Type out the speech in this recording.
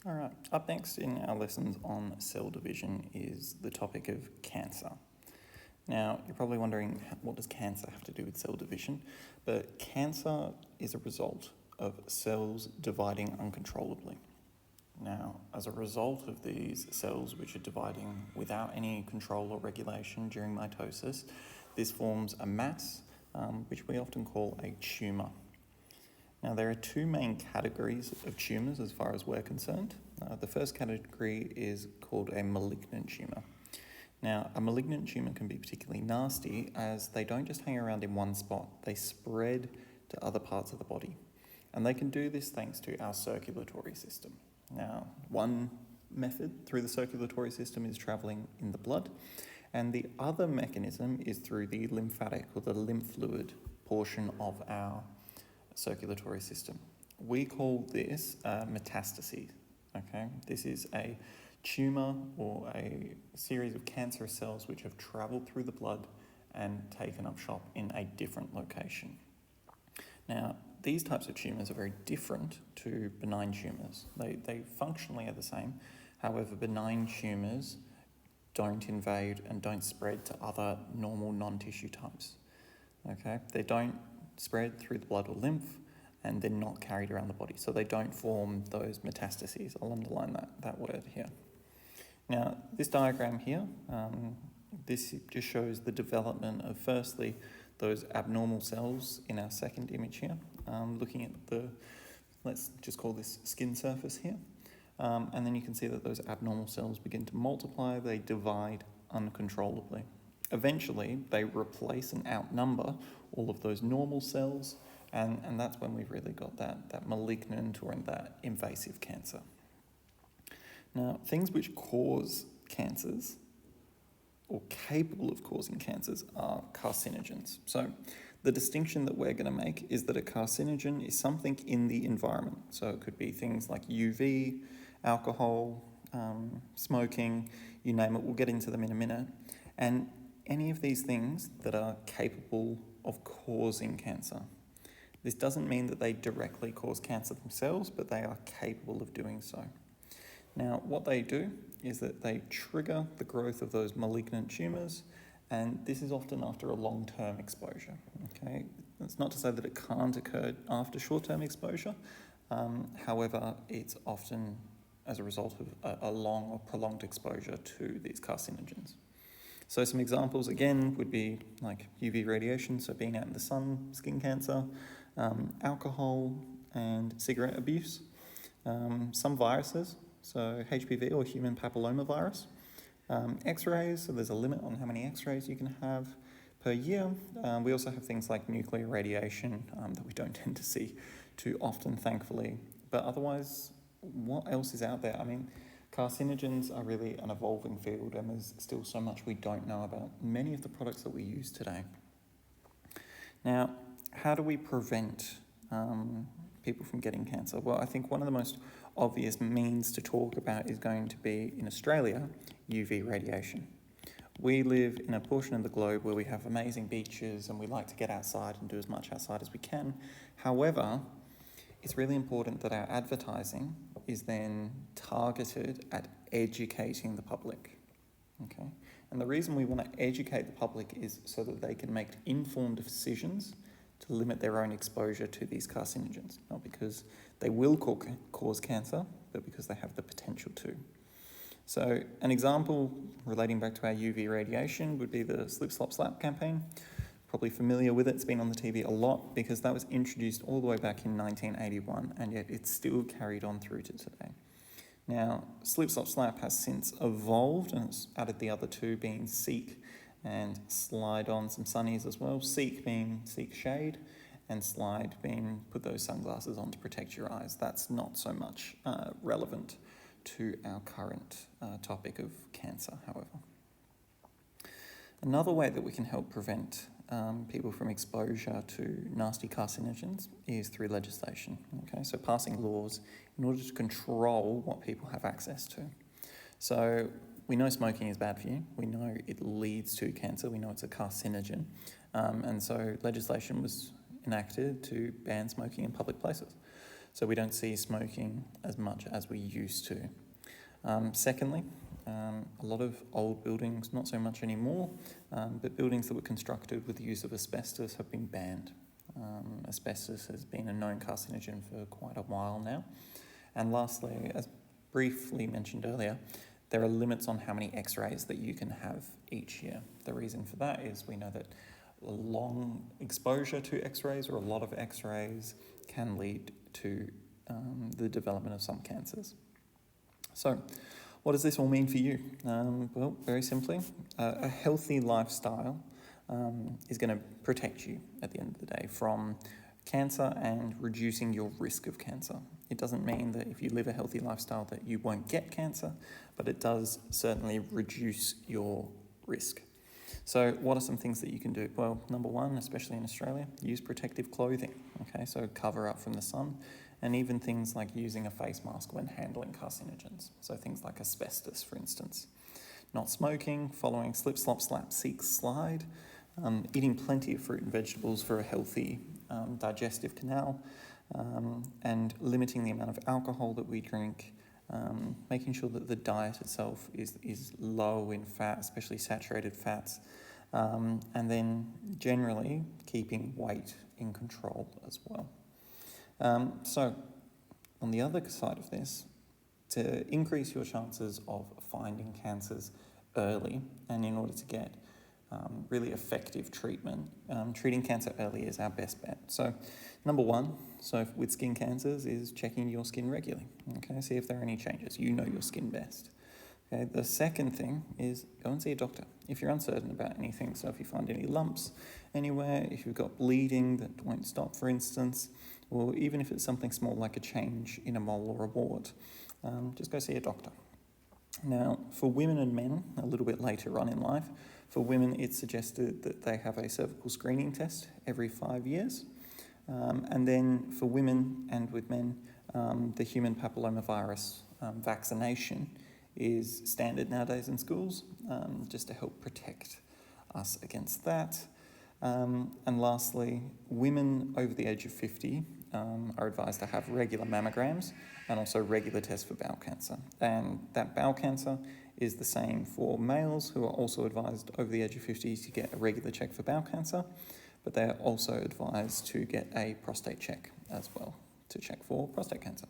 All right, up next in our lessons on cell division is the topic of cancer. Now, you're probably wondering, what does cancer have to do with cell division? But cancer is a result of cells dividing uncontrollably. Now, as a result of these cells which are dividing without any control or regulation during mitosis, this forms a mass, which we often call a tumour. Now, there are two main categories of tumours as far as we're concerned. The first category is called a malignant tumour. Now, a malignant tumour can be particularly nasty as they don't just hang around in one spot, they spread to other parts of the body. And they can do this thanks to our circulatory system. Now, one method through the circulatory system is travelling in the blood, and the other mechanism is through the lymphatic or the lymph fluid portion of our circulatory system. We call this metastases. Okay, this is a tumour or a series of cancerous cells which have travelled through the blood and taken up shop in a different location. Now, these types of tumours are very different to benign tumours. They functionally are the same. However, benign tumours don't invade and don't spread to other normal non-tissue types. Okay, they don't spread through the blood or lymph, and they're not carried around the body. So they don't form those metastases. I'll underline that word here. Now, this diagram here, this just shows the development of, firstly, those abnormal cells in our second image here, looking at the, let's just call this skin surface here. And then you can see that those abnormal cells begin to multiply, they divide uncontrollably. Eventually, they replace and outnumber all of those normal cells, and that's when we've really got that malignant or that invasive cancer. Now, things which cause cancers, or capable of causing cancers, are carcinogens. So the distinction that we're going to make is that a carcinogen is something in the environment. So it could be things like UV, alcohol, smoking, you name it. We'll get into them in a minute. And any of these things that are capable of causing cancer. This doesn't mean that they directly cause cancer themselves, but they are capable of doing so. Now, what they do is that they trigger the growth of those malignant tumours, and this is often after a long-term exposure. Okay, that's not to say that it can't occur after short-term exposure. However, it's often as a result of a long or prolonged exposure to these carcinogens. So some examples, again, would be like UV radiation, so being out in the sun, skin cancer, alcohol and cigarette abuse, some viruses, so HPV or human papillomavirus, X-rays, so there's a limit on how many X-rays you can have per year. We also have things like nuclear radiation that we don't tend to see too often, thankfully. But otherwise, what else is out there? I mean, carcinogens are really an evolving field, and there's still so much we don't know about many of the products that we use today. Now, how do we prevent people from getting cancer? Well, I think one of the most obvious means to talk about is going to be, in Australia, UV radiation. We live in a portion of the globe where we have amazing beaches and we like to get outside and do as much outside as we can. However, it's really important that our advertising is then targeted at educating the public. Okay? And the reason we want to educate the public is so that they can make informed decisions to limit their own exposure to these carcinogens, not because they will cause cancer, but because they have the potential to. So an example relating back to our UV radiation would be the Slip, Slop, Slap campaign. Probably familiar with it, it's been on the TV a lot because that was introduced all the way back in 1981, and yet it's still carried on through to today. Now, Slip, Slop, Slap has since evolved and it's added the other two being Seek and Slide on some sunnies as well. Seek being Seek shade, and Slide being put those sunglasses on to protect your eyes. That's not so much relevant to our current topic of cancer, however. Another way that we can help prevent people from exposure to nasty carcinogens is through legislation. Okay, so passing laws in order to control what people have access to. So we know smoking is bad for you. We know it leads to cancer. We know it's a carcinogen. And so legislation was enacted to ban smoking in public places. So we don't see smoking as much as we used to. Secondly, a lot of old buildings, not so much anymore, but buildings that were constructed with the use of asbestos have been banned. Asbestos has been a known carcinogen for quite a while now. And lastly, as briefly mentioned earlier, there are limits on how many x-rays that you can have each year. The reason for that is we know that long exposure to x-rays or a lot of x-rays can lead to the development of some cancers. So, what does this all mean for you? Well, very simply, a healthy lifestyle is going to protect you at the end of the day from cancer and reducing your risk of cancer. It doesn't mean that if you live a healthy lifestyle that you won't get cancer, but it does certainly reduce your risk. So what are some things that you can do? Well, number one, especially in Australia, use protective clothing, okay? So cover up from the sun, and even things like using a face mask when handling carcinogens. So things like asbestos, for instance. Not smoking, following slip, slop, slap, seek, slide, eating plenty of fruit and vegetables for a healthy digestive canal, and limiting the amount of alcohol that we drink, making sure that the diet itself is low in fat, especially saturated fats, and then generally keeping weight in control as well. So on the other side of this, to increase your chances of finding cancers early, and in order to get really effective treatment, treating cancer early is our best bet. So number one, with skin cancers, is checking your skin regularly. Okay, see if there are any changes. You know your skin best. Okay, the second thing is go and see a doctor if you're uncertain about anything. So if you find any lumps anywhere, if you've got bleeding that won't stop, for instance, or even if it's something small like a change in a mole or a wart, just go see a doctor. Now, for women and men, a little bit later on in life, for women it's suggested that they have a cervical screening test every 5 years. And then for women and with men, the human papillomavirus vaccination is standard nowadays in schools, just to help protect us against that. And lastly, women over the age of 50 are advised to have regular mammograms and also regular tests for bowel cancer. And that bowel cancer is the same for males who are also advised over the age of 50 to get a regular check for bowel cancer, but they're also advised to get a prostate check as well to check for prostate cancer.